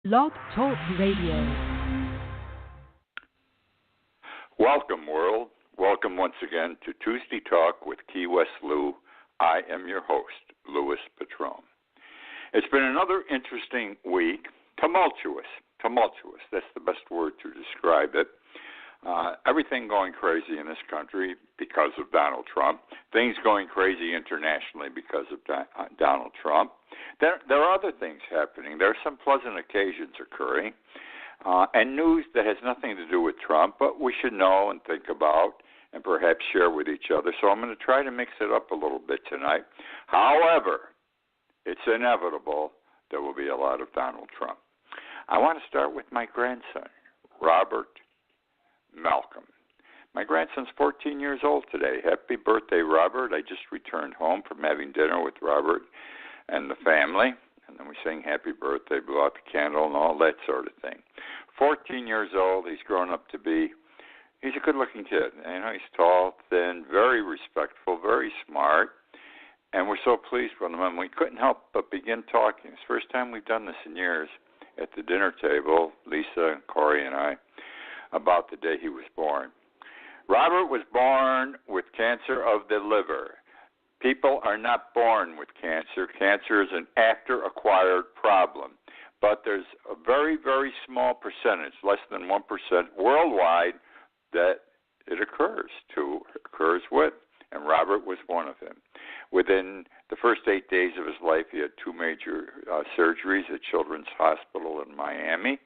Blog Talk Radio. Welcome, world. Welcome once again to Tuesday Talk with Key West Lou. I am your host, Louis Patron. It's been another interesting week. Tumultuous. That's the best word to describe it. Everything going crazy in this country because of Donald Trump. Things going crazy internationally because of Donald Trump. There are other things happening. There are some pleasant occasions occurring. And news that has nothing to do with Trump, but we should know and think about and perhaps share with each other. So I'm going to try to mix it up a little bit tonight. However, it's inevitable there will be a lot of Donald Trump. I want to start with my grandson, Robert Malcolm. My grandson's 14 years old today. Happy birthday, Robert. I just returned home from having dinner with Robert and the family. And then we sang happy birthday, blew out the candle, and all that sort of thing. 14 years old, he's grown up to be, he's a good-looking kid. You know, he's tall, thin, very respectful, very smart, and we're so pleased with him. And we couldn't help but begin talking. It's the first time we've done this in years at the dinner table, Lisa and Corey and I, about the day he was born. Robert was born with cancer of the liver. People are not born with cancer. Cancer is an actor-acquired problem. But there's a very, very small percentage, less than 1% worldwide, that it occurs with. And Robert was one of them. Within the first 8 days of his life, he had two major surgeries at Children's Hospital in Miami.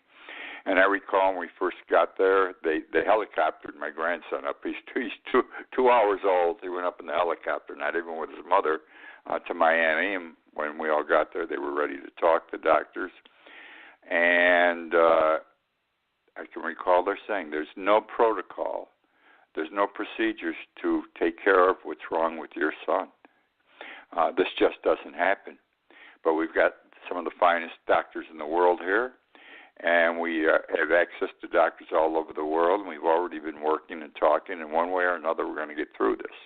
And I recall when we first got there, they helicoptered my grandson up. He's 2 hours old. He went up in the helicopter, not even with his mother, to Miami. And when we all got there, they were ready to talk, the doctors. And I can recall they're saying there's no protocol, there's no procedures to take care of what's wrong with your son. This just doesn't happen. But we've got some of the finest doctors in the world here. And we have access to doctors all over the world, and we've already been working and talking, and one way or another we're going to get through this.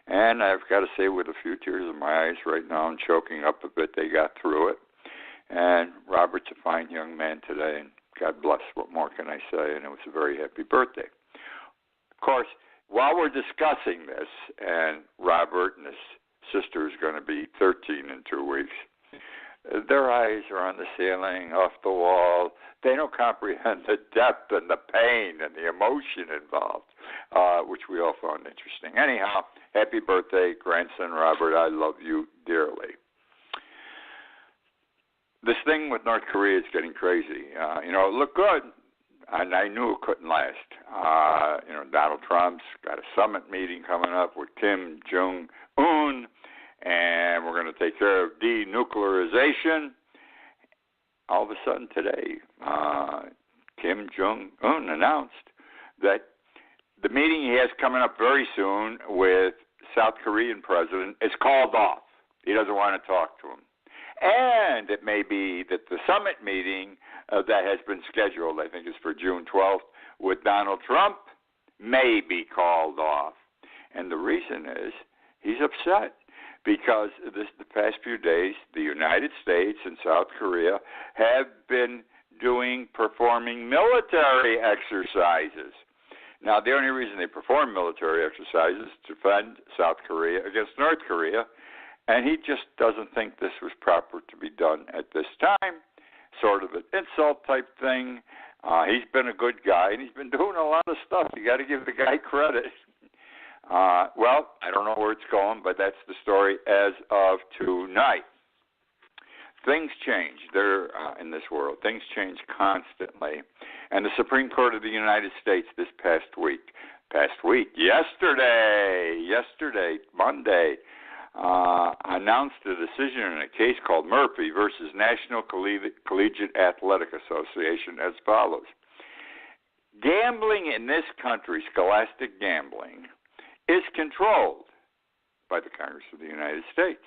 And I've got to say, with a few tears in my eyes right now, I'm choking up a bit, they got through it. And Robert's a fine young man today, and God bless, what more can I say, and it was a very happy birthday. Of course, while we're discussing this, and Robert and his sister is going to be 13 in 2 weeks, their eyes are on the ceiling, off the wall. They don't comprehend the depth and the pain and the emotion involved, which we all found interesting. Anyhow, happy birthday, grandson Robert. I love you dearly. This thing with North Korea is getting crazy. It looked good, and I knew it couldn't last. Donald Trump's got a summit meeting coming up with Kim Jong-un, and we're going to take care of denuclearization. All of a sudden today, Kim Jong-un announced that the meeting he has coming up very soon with South Korean president is called off. He doesn't want to talk to him. And it may be that the summit meeting that has been scheduled, I think is for June 12th, with Donald Trump, may be called off. And the reason is he's upset. Because the past few days, the United States and South Korea have been performing military exercises. Now, the only reason they perform military exercises is to defend South Korea against North Korea, and he just doesn't think this was proper to be done at this time. Sort of an insult type thing. He's been a good guy, and he's been doing a lot of stuff. You got to give the guy credit. I don't know where it's going, but that's the story as of tonight. Things change in this world. Things change constantly. And the Supreme Court of the United States yesterday, Monday, announced a decision in a case called Murphy versus National Collegiate Athletic Association as follows. Gambling in this country, scholastic gambling, is controlled by the Congress of the United States.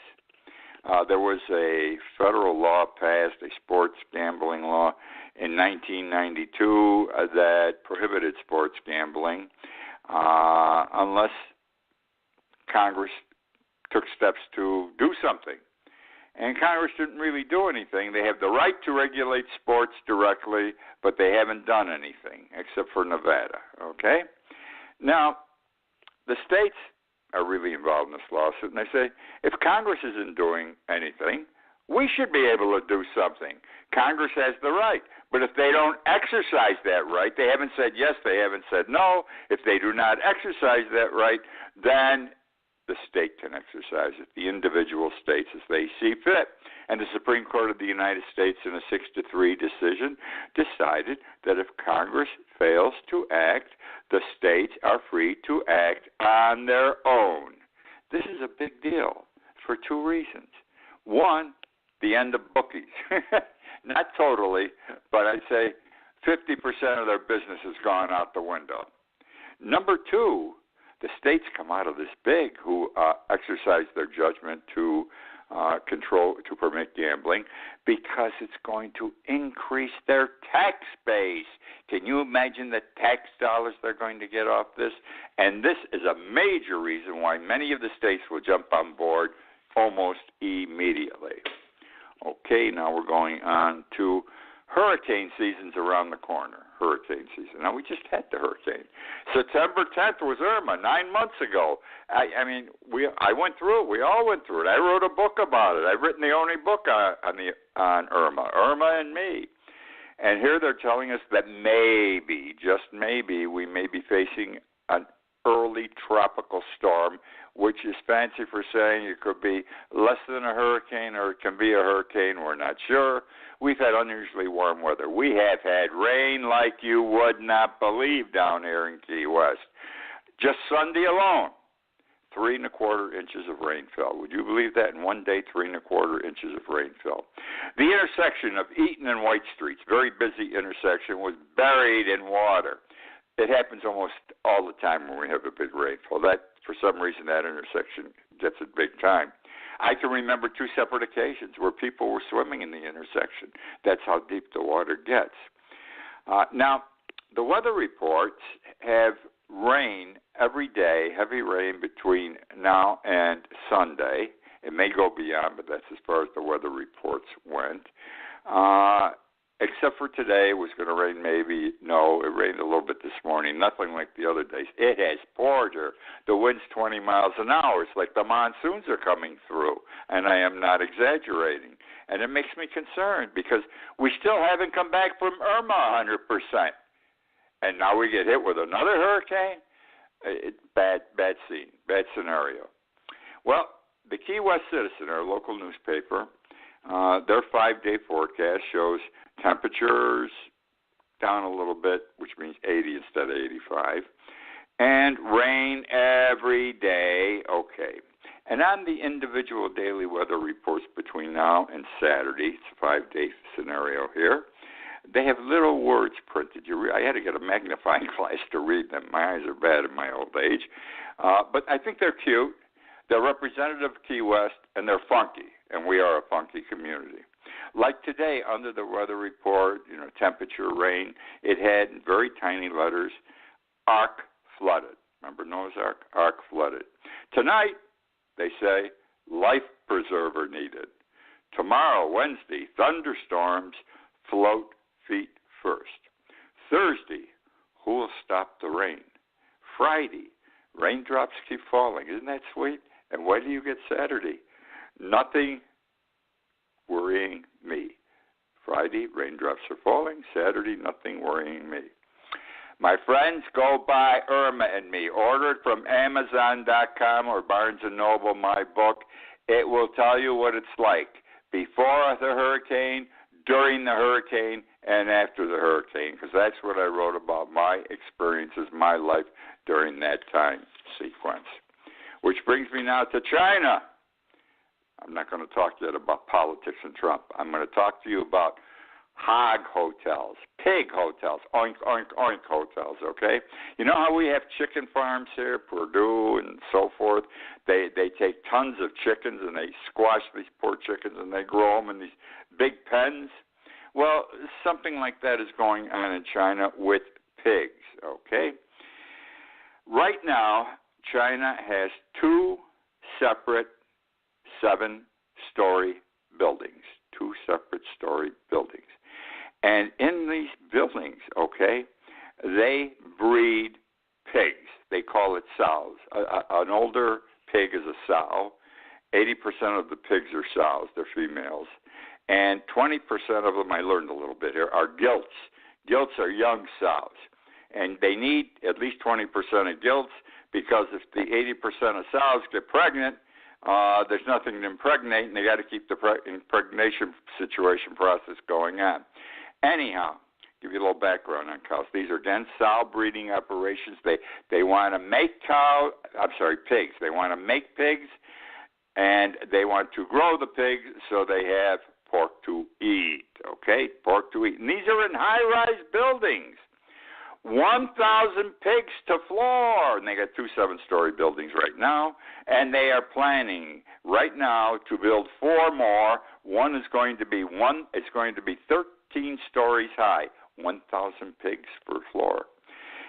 There was a federal law passed, a sports gambling law, in 1992 that prohibited sports gambling unless Congress took steps to do something. And Congress didn't really do anything. They have the right to regulate sports directly, but they haven't done anything except for Nevada, okay? Now, the states are really involved in this lawsuit, and they say, if Congress isn't doing anything, we should be able to do something. Congress has the right. But if they don't exercise that right, they haven't said yes, they haven't said no. If they do not exercise that right, then the state can exercise it, the individual states as they see fit. And the Supreme Court of the United States, in a 6-3 decision, decided that if Congress fails to act, the states are free to act on their own. This is a big deal for two reasons. One, the end of bookies. Not totally, but I'd say 50% of their business has gone out the window. Number two, the states come out of this big who exercise their judgment to control, to permit gambling, because it's going to increase their tax base. Can you imagine the tax dollars they're going to get off this? And this is a major reason why many of the states will jump on board almost immediately. Okay, now we're going on to hurricane season's around the corner. Hurricane season. Now, we just had the hurricane. September 10th was Irma, 9 months ago. I mean, I went through it. We all went through it. I wrote a book about it. I've written the only book on Irma, Irma and Me. And here they're telling us that maybe, just maybe, we may be facing an early tropical storm, which is fancy for saying it could be less than a hurricane or it can be a hurricane. We're not sure. We've had unusually warm weather. We have had rain like you would not believe down here in Key West. Just Sunday alone, 3 1/4 inches of rain fell. Would you believe that? In one day, 3 1/4 inches of rain fell. The intersection of Eaton and White Streets, very busy intersection, was buried in water. It happens almost all the time when we have a big rainfall. That, for some reason, that intersection gets it big time. I can remember 2 separate occasions where people were swimming in the intersection. That's how deep the water gets. Now, the weather reports have rain every day, heavy rain between now and Sunday. It may go beyond, but that's as far as the weather reports went. Except for today, it was going to rain maybe. No, it rained a little bit this morning. Nothing like the other days. It has poured here. The wind's 20 miles an hour. It's like the monsoons are coming through, and I am not exaggerating. And it makes me concerned because we still haven't come back from Irma 100%. And now we get hit with another hurricane? Bad scene, bad scenario. Well, the Key West Citizen, our local newspaper, their 5-day forecast shows temperatures down a little bit, which means 80 instead of 85, and rain every day. Okay. And on the individual daily weather reports between now and Saturday, it's a 5-day scenario here, they have little words printed. I had to get a magnifying glass to read them. My eyes are bad in my old age. But I think they're cute. They're representative of Key West, and they're funky, and we are a funky community. Like today, under the weather report, temperature, rain, it had in very tiny letters, Ark flooded. Remember Noah's Ark? Ark flooded. Tonight, they say, life preserver needed. Tomorrow, Wednesday, thunderstorms, float feet first. Thursday, who will stop the rain? Friday, raindrops keep falling. Isn't that sweet? And when do you get Saturday? Nothing worrying me. Friday, raindrops are falling. Saturday, nothing worrying me. My friends, go buy Irma and Me. Order it from Amazon.com or Barnes & Noble, my book. It will tell you what it's like before the hurricane, during the hurricane, and after the hurricane, because that's what I wrote about, my experiences, my life during that time sequence. Which brings me now to China. I'm not going to talk yet about politics and Trump. I'm going to talk to you about hog hotels, pig hotels, oink, oink, oink hotels, okay? You know how we have chicken farms here, Purdue and so forth? They take tons of chickens and they squash these poor chickens and they grow them in these big pens. Well, something like that is going on in China with pigs, okay? Right now, China has 2 separate 7-story buildings, 2 separate story buildings. And in these buildings, okay, they breed pigs. They call it sows. An older pig is a sow. 80% of the pigs are sows. They're females. And 20% of them, I learned a little bit here, are gilts. Gilts are young sows. And they need at least 20% of gilts because if the 80% of sows get pregnant, there's nothing to impregnate, and they got to keep the impregnation situation process going on. Anyhow, give you a little background on cows. These are, again, sow breeding operations. They want to make pigs. They want to make pigs, and they want to grow the pigs so they have pork to eat, okay? Pork to eat. And these are in high-rise buildings. 1,000 pigs to floor, and they got 2 7-story buildings right now, and they are planning right now to build 4 more. One is going to be 13 stories high, 1,000 pigs per floor.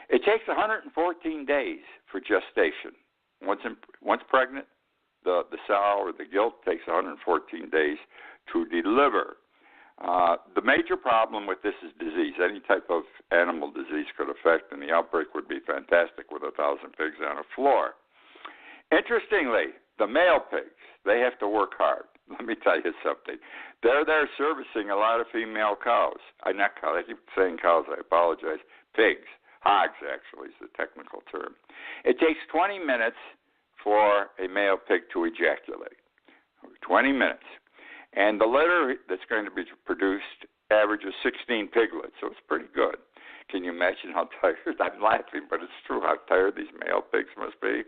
It takes 114 days for gestation. Once pregnant, the sow or the gilt takes 114 days to deliver. The major problem with this is disease. Any type of animal disease could affect, and the outbreak would be fantastic with 1,000 pigs on a floor. Interestingly, the male pigs, they have to work hard. Let me tell you something. They're there servicing a lot of female cows. Not cows. I keep saying cows. I apologize. Pigs. Hogs, actually, is the technical term. It takes 20 minutes for a male pig to ejaculate. 20 minutes. And the litter that's going to be produced averages 16 piglets, so it's pretty good. Can you imagine how tired? I'm laughing, but it's true how tired these male pigs must be.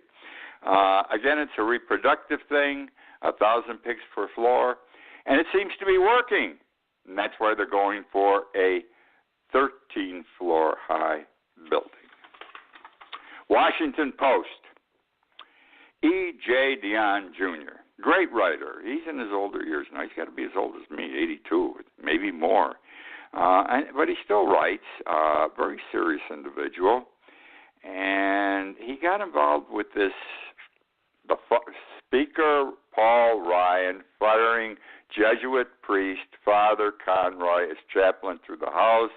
Again, it's a reproductive thing, 1,000 pigs per floor, and it seems to be working. And that's why they're going for a 13-floor high building. Washington Post. E.J. Dionne Jr., great writer. He's in his older years now. He's got to be as old as me, 82, maybe more. But he still writes. Very serious individual. And he got involved with the Speaker Paul Ryan firing Jesuit priest Father Conroy as chaplain through the House.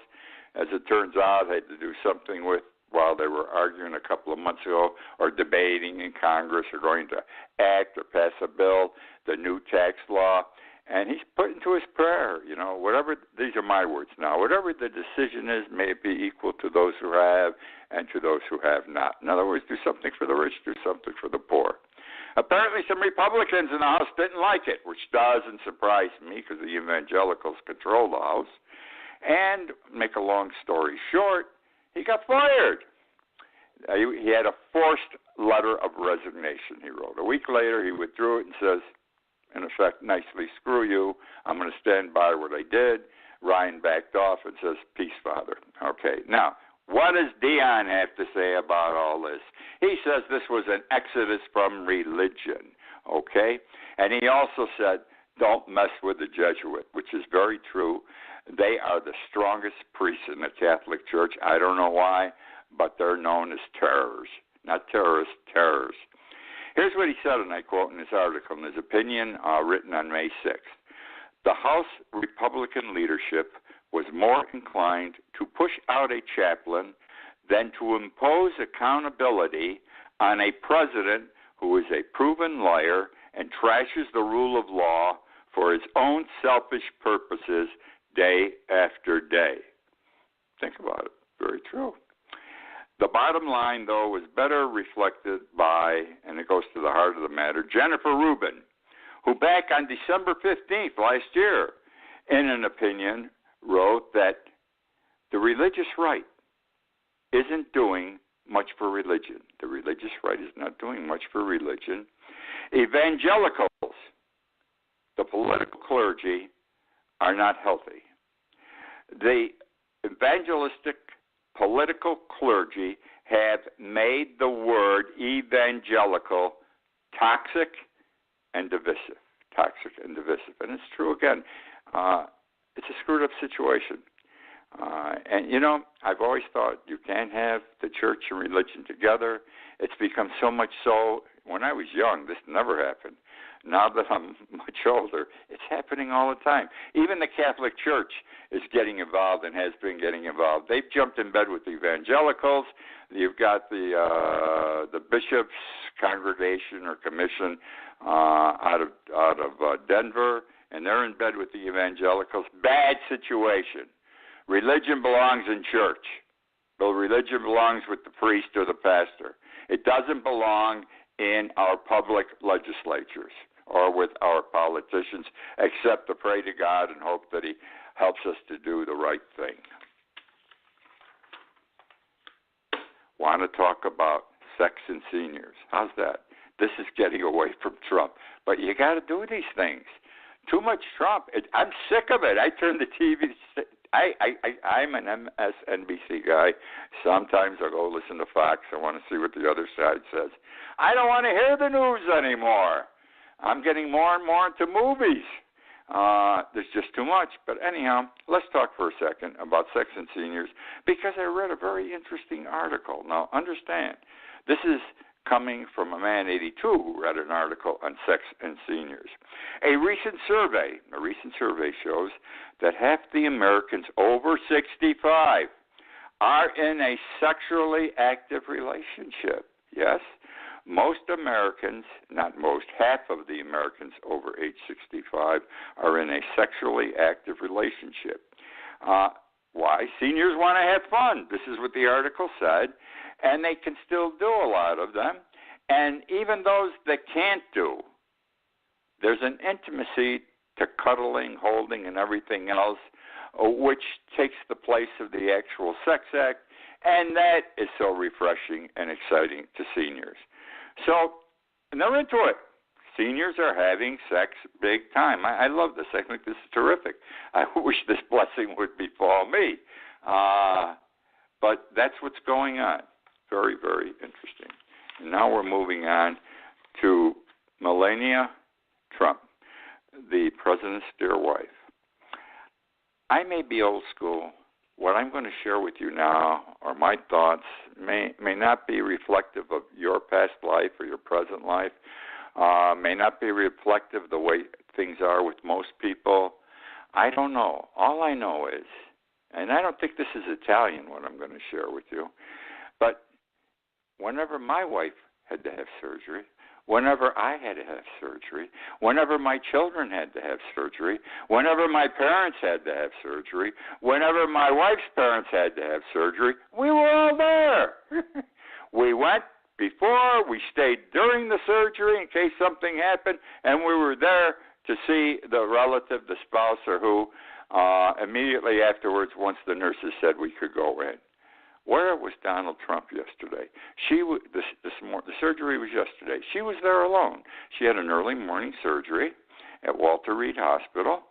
As it turns out, they had to do something with while they were arguing a couple of months ago or debating in Congress or going to act or pass a bill, the new tax law. And he's put into his prayer, whatever, these are my words now, whatever the decision is, may it be equal to those who have and to those who have not. In other words, do something for the rich, do something for the poor. Apparently some Republicans in the House didn't like it, which doesn't surprise me because the evangelicals control the House. And make a long story short, he got fired. He had a forced letter of resignation, he wrote. A week later, he withdrew it and says, in effect, nicely, screw you. I'm going to stand by what I did. Ryan backed off and says, peace, Father. Okay, now, what does Dionne have to say about all this? He says this was an exodus from religion, okay? And he also said, don't mess with the Jesuit, which is very true. They are the strongest priests in the Catholic Church. I don't know why, but they're known as terrors. Not terrorists, terrors. Here's what he said, and I quote in his article, in his opinion written on May 6th. The House Republican leadership was more inclined to push out a chaplain than to impose accountability on a president who is a proven liar and trashes the rule of law for his own selfish purposes day after day. Think about it. Very true. The bottom line, though, was better reflected by, and it goes to the heart of the matter, Jennifer Rubin, who back on December 15th last year, in an opinion, wrote that the religious right isn't doing much for religion. The religious right is not doing much for religion. Evangelicals, the political clergy, are not healthy. The evangelistic political clergy have made the word evangelical toxic and divisive. Toxic and divisive. And it's true again. It's a screwed up situation. And I've always thought you can't have the church and religion together. It's become so much so. When I was young, this never happened. now that I'm much older, it's happening all the time. Even the Catholic Church is getting involved and has been getting involved. They've jumped in bed with the evangelicals. You've got the Bishops' Congregation or Commission out of Denver, and they're in bed with the evangelicals. Bad situation. Religion belongs in church. Well, religion belongs with the priest or the pastor. It doesn't belong in our public legislatures or with our politicians, except to pray to God and hope that He helps us to do the right thing. Want to talk about sex and seniors? How's that? This is getting away from Trump, but you got to do these things. Too much Trump. I'm sick of it. I turn the TV. I'm an MSNBC guy. Sometimes I'll go listen to Fox. I want to see what the other side says. I don't want to hear the news anymore. I'm getting more and more into movies. There's just too much. But anyhow, let's talk for a second about sex and seniors, because I read a very interesting article. Now, understand, this is coming from a man, 82, who read an article on sex and seniors. A recent survey shows that half the Americans over 65 are in a sexually active relationship. Yes, most Americans, not most, half of the Americans over age 65 are in a sexually active relationship. Why? Seniors want to have fun. This is what the article said. And they can still do a lot of them. And even those that can't do, there's an intimacy to cuddling, holding, and everything else, which takes the place of the actual sex act. And that is so refreshing and exciting to seniors. So, and they're into it. Seniors are having sex big time. I love this. I think this is terrific. I wish this blessing would befall me. But that's what's going on. Very, very interesting. And now we're moving on to Melania Trump, the president's dear wife. I may be old school. What I'm going to share with you now, or my thoughts, may not be reflective of your past life or your present life, may not be reflective of the way things are with most people. I don't know. All I know is, and I don't think this is Italian, what I'm going to share with you, but whenever my wife had to have surgery, whenever I had to have surgery, whenever my children had to have surgery, whenever my parents had to have surgery, whenever my wife's parents had to have surgery, we were all there. We went before, we stayed during the surgery in case something happened, and we were there to see the relative, the spouse, or who, immediately afterwards, once the nurses said we could go in. Where was Donald Trump yesterday? The surgery was yesterday. She was there alone. She had an early morning surgery at Walter Reed Hospital.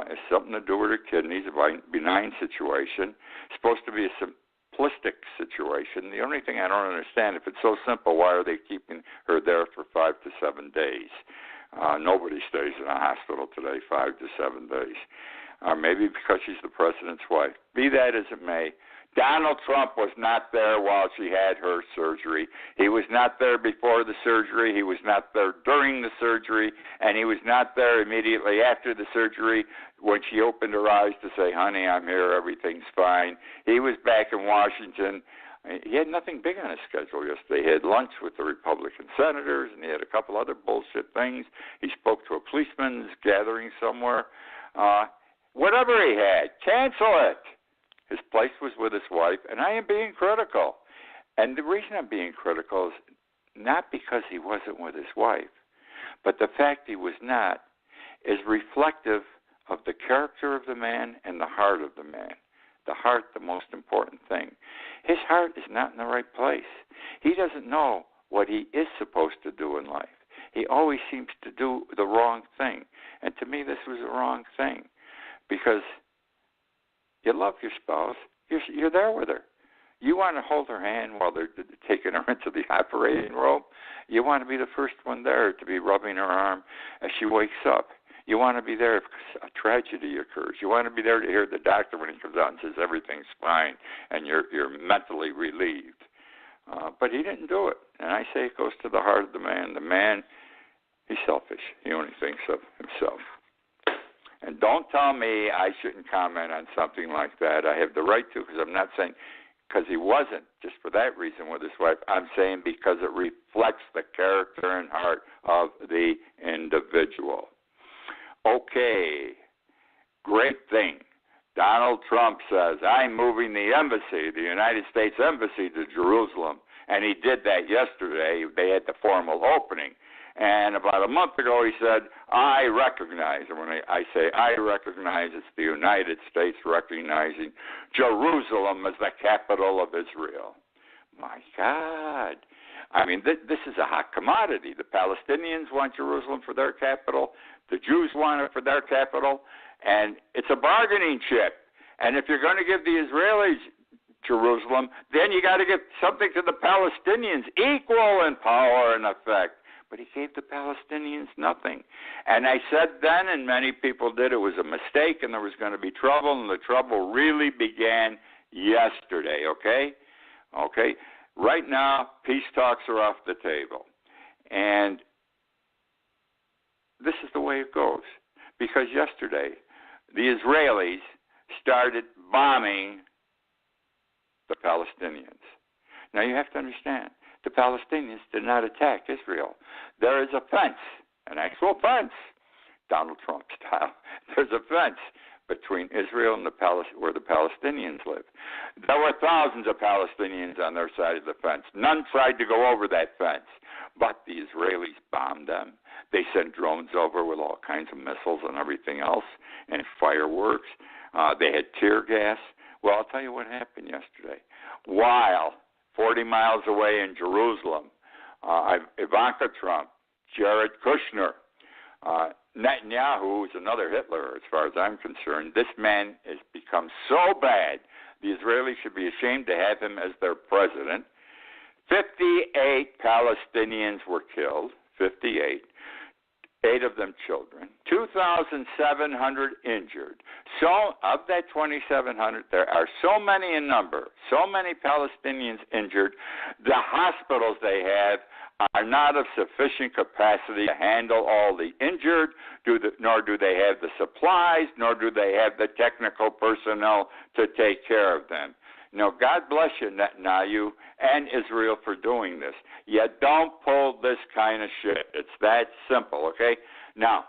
It's something to do with her kidneys, a benign situation. It's supposed to be a simplistic situation. The only thing I don't understand, if it's so simple, why are they keeping her there for 5 to 7 days? Nobody stays in a hospital today 5 to 7 days. Maybe because she's the president's wife. Be that as it may, Donald Trump was not there while she had her surgery. He was not there before the surgery. He was not there during the surgery. And he was not there immediately after the surgery when she opened her eyes to say, honey, I'm here, everything's fine. He was back in Washington. He had nothing big on his schedule yesterday. He had lunch with the Republican senators, and he had a couple other bullshit things. He spoke to a policeman's gathering somewhere. Whatever he had, cancel it. His place was with his wife, and I am being critical. And the reason I'm being critical is not because he wasn't with his wife, but the fact he was not is reflective of the character of the man and the heart of the man. The heart, the most important thing. His heart is not in the right place. He doesn't know what he is supposed to do in life. He always seems to do the wrong thing. And to me, this was the wrong thing, because you love your spouse. You're there with her. You want to hold her hand while they're taking her into the operating room. You want to be the first one there to be rubbing her arm as she wakes up. You want to be there if a tragedy occurs. You want to be there to hear the doctor when he comes out and says everything's fine, and you're mentally relieved. But he didn't do it. And I say it goes to the heart of the man. The man, He's selfish. He only thinks of himself. And don't tell me I shouldn't comment on something like that. I have the right to, because I'm not saying because he wasn't just for that reason with his wife. I'm saying because it reflects the character and heart of the individual. Okay, great thing. Donald Trump says, I'm moving the embassy, the United States Embassy, to Jerusalem. And he did that yesterday. They had the formal opening. And about a month ago, he said, I recognize. And when I say I recognize, it's the United States recognizing Jerusalem as the capital of Israel. My God. I mean, this is a hot commodity. The Palestinians want Jerusalem for their capital. The Jews want it for their capital. And it's a bargaining chip. And if you're going to give the Israelis Jerusalem, then you got to give something to the Palestinians, equal in power and effect. But he gave the Palestinians nothing. And I said then, and many people did, it was a mistake and there was going to be trouble, and the trouble really began yesterday, okay? Okay? Right now, peace talks are off the table. And this is the way it goes. Because yesterday, the Israelis started bombing the Palestinians. Now, you have to understand, the Palestinians did not attack Israel. There is a fence, an actual fence, Donald Trump style. There's a fence between Israel and where the Palestinians live. There were thousands of Palestinians on their side of the fence. None tried to go over that fence, but the Israelis bombed them. They sent drones over with all kinds of missiles and everything else, and fireworks. They had tear gas. Well, I'll tell you what happened yesterday. While 40 miles away in Jerusalem, Ivanka Trump, Jared Kushner, Netanyahu, who's another Hitler as far as I'm concerned, this man has become so bad, the Israelis should be ashamed to have him as their president. 58 Palestinians were killed, 58. 8 of them children, 2,700 injured. So, of that 2,700, there are so many in number, so many Palestinians injured, the hospitals they have are not of sufficient capacity to handle all the injured, nor do they have the supplies, nor do they have the technical personnel to take care of them. Now, God bless you, Netanyahu and Israel, for doing this. You don't pull this kind of shit. It's that simple, okay? Now,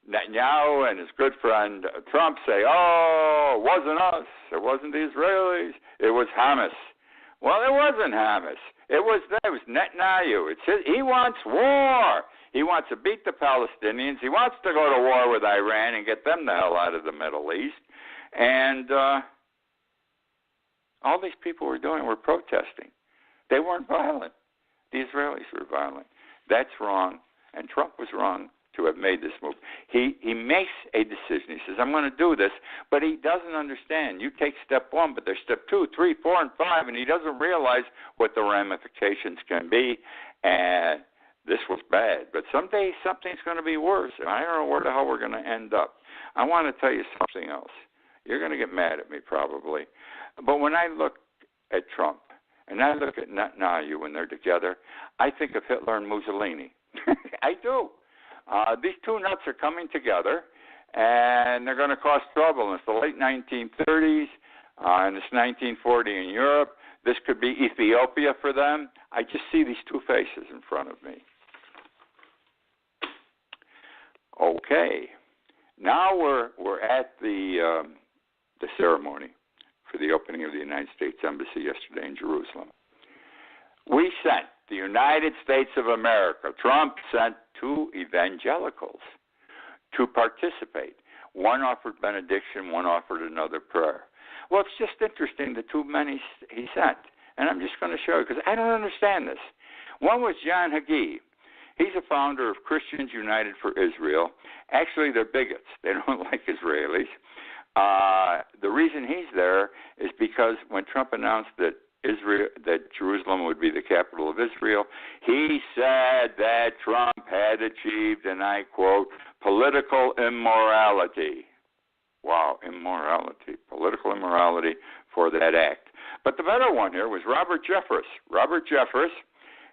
Netanyahu and his good friend Trump say, oh, it wasn't us. It wasn't the Israelis. It was Hamas. Well, it wasn't Hamas. It was Netanyahu. He wants war. He wants to beat the Palestinians. He wants to go to war with Iran and get them the hell out of the Middle East. And all these people were protesting. They weren't violent. The Israelis were violent. That's wrong, and Trump was wrong to have made this move. He makes a decision. He says, I'm going to do this, but he doesn't understand. You take step 1, but there's step 2, 3, 4, and 5, and he doesn't realize what the ramifications can be, and this was bad. But someday something's going to be worse, and I don't know where the hell we're going to end up. I want to tell you something else. You're going to get mad at me probably. But when I look at Trump and I look at Netanyahu when they're together, I think of Hitler and Mussolini. I do. These two nuts are coming together, and they're going to cause trouble. And it's the late 1930s, and it's 1940 in Europe. This could be Ethiopia for them. I just see these two faces in front of me. Okay. Now we're at the ceremony for the opening of the United States Embassy yesterday in Jerusalem. We sent, the United States of America, Trump sent 2 evangelicals to participate. One offered benediction, one offered another prayer. Well, it's just interesting the 2 men he sent. And I'm just going to show you because I don't understand this. One was John Hagee. He's a founder of Christians United for Israel. Actually, they're bigots. They don't like Israelis. The reason he's there is because when Trump announced that Jerusalem would be the capital of Israel, he said that Trump had achieved, and I quote, political immorality. Wow, immorality, political immorality for that act. But the better one here was Robert Jeffress. Robert Jeffress,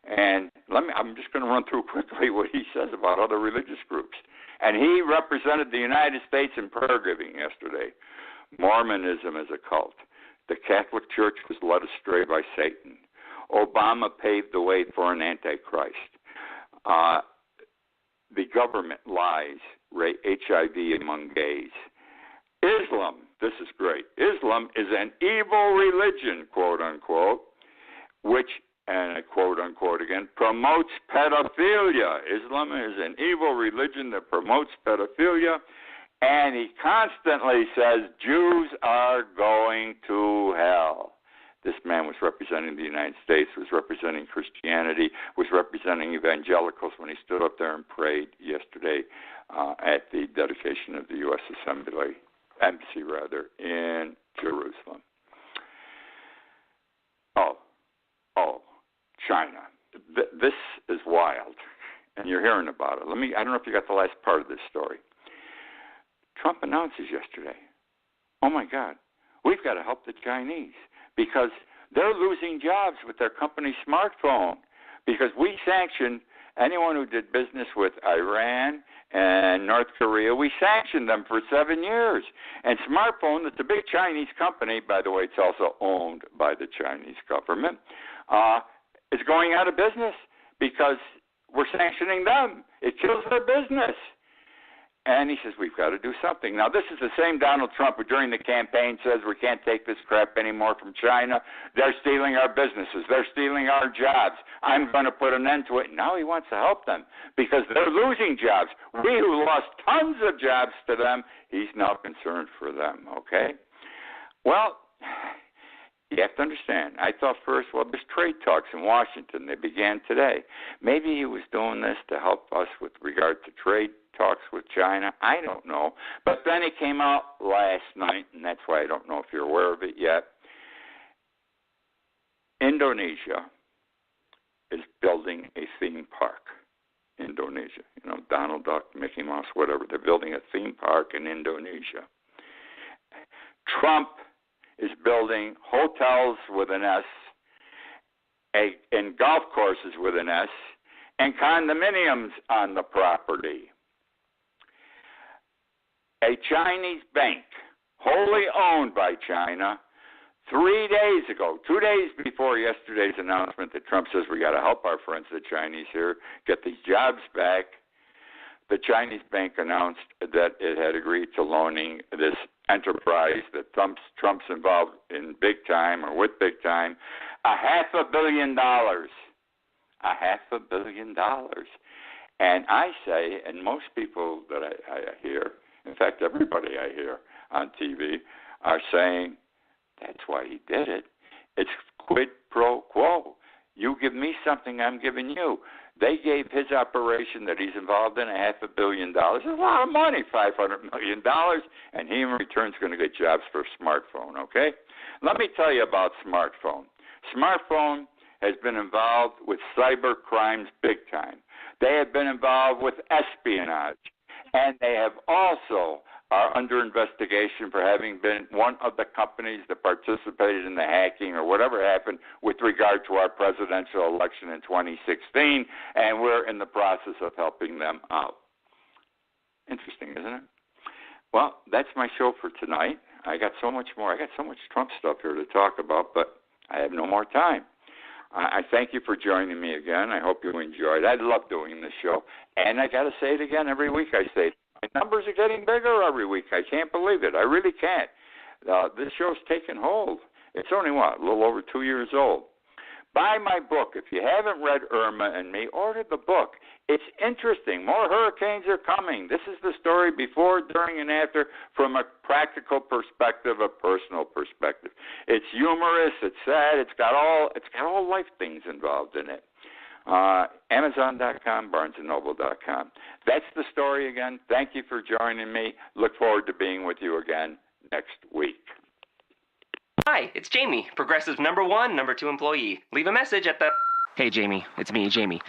and I'm just going to run through quickly what he says about other religious groups. And he represented the United States in prayer giving yesterday. Mormonism is a cult. The Catholic Church was led astray by Satan. Obama paved the way for an antichrist. The government lies, HIV among gays. Islam, this is great. Islam is an evil religion, quote unquote, which, and I quote unquote again, promotes pedophilia. Islam is an evil religion that promotes pedophilia. And he constantly says Jews are going to hell. This man was representing the United States, was representing Christianity, was representing evangelicals when he stood up there and prayed yesterday at the dedication of the U.S. Embassy in Jerusalem. China. This is wild, and you're hearing about it. I don't know if you got the last part of this story. Trump announces yesterday, oh my God, we've got to help the Chinese because they're losing jobs with their company smartphone because we sanctioned anyone who did business with Iran and North Korea. We sanctioned them for 7 years. And smartphone, that's a big Chinese company, by the way, it's also owned by the Chinese government, is going out of business because we're sanctioning them. It kills their business. And he says, we've got to do something. Now, this is the same Donald Trump who during the campaign says we can't take this crap anymore from China. They're stealing our businesses. They're stealing our jobs. I'm going to put an end to it. Now he wants to help them because they're losing jobs. We who lost tons of jobs to them, he's now concerned for them, okay? Well, you have to understand. I thought first, well, there's trade talks in Washington. They began today. Maybe he was doing this to help us with regard to trade talks with China. I don't know. But then it came out last night, and that's why I don't know if you're aware of it yet. Indonesia is building a theme park. Indonesia. Donald Duck, Mickey Mouse, whatever. They're building a theme park in Indonesia. Trump is building hotels with an S, and golf courses with an S, and condominiums on the property. A Chinese bank, wholly owned by China, 3 days ago, 2 days before yesterday's announcement that Trump says we got to help our friends, the Chinese here, get these jobs back, the Chinese bank announced that it had agreed to loaning this enterprise that Trump's involved in big time or with big time, $500 million. $500 million. And I say, and most people that I hear, in fact, everybody I hear on TV are saying, that's why he did it. It's quid pro quo. You give me something, I'm giving you. They gave his operation that he's involved in $500 million. It's a lot of money, $500 million, and he in return is going to get jobs for smartphone, okay? Let me tell you about smartphone. Smartphone has been involved with cyber crimes big time. They have been involved with espionage, and they have also are under investigation for having been one of the companies that participated in the hacking or whatever happened with regard to our presidential election in 2016, and we're in the process of helping them out. Interesting, isn't it? Well, that's my show for tonight. I got so much more. I got so much Trump stuff here to talk about, but I have no more time. I thank you for joining me again. I hope you enjoyed. I love doing this show, and I got to say it again every week. I say it. My numbers are getting bigger every week. I can't believe it. I really can't. This show's taken hold. It's only, a little over 2 years old. Buy my book. If you haven't read Irma and Me, order the book. It's interesting. More hurricanes are coming. This is the story before, during, and after from a practical perspective, a personal perspective. It's humorous. It's sad. It's got all life things involved in it. Amazon.com, BarnesandNoble.com. That's the story again. Thank you for joining me. Look forward to being with you again next week. Hi, it's Jamie, Progressive #1, #2 employee. Leave a message at the... Hey, Jamie, it's me, Jamie.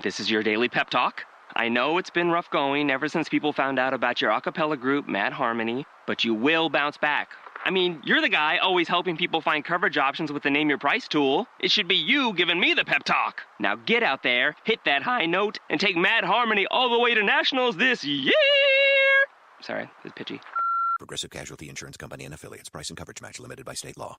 This is your daily pep talk. I know it's been rough going ever since people found out about your a cappella group, Mad Harmony, but you will bounce back. I mean, you're the guy always helping people find coverage options with the Name Your Price tool. It should be you giving me the pep talk. Now get out there, hit that high note, and take Mad Harmony all the way to nationals this year! Sorry, it's pitchy. Progressive Casualty Insurance Company and Affiliates. Price and coverage match limited by state law.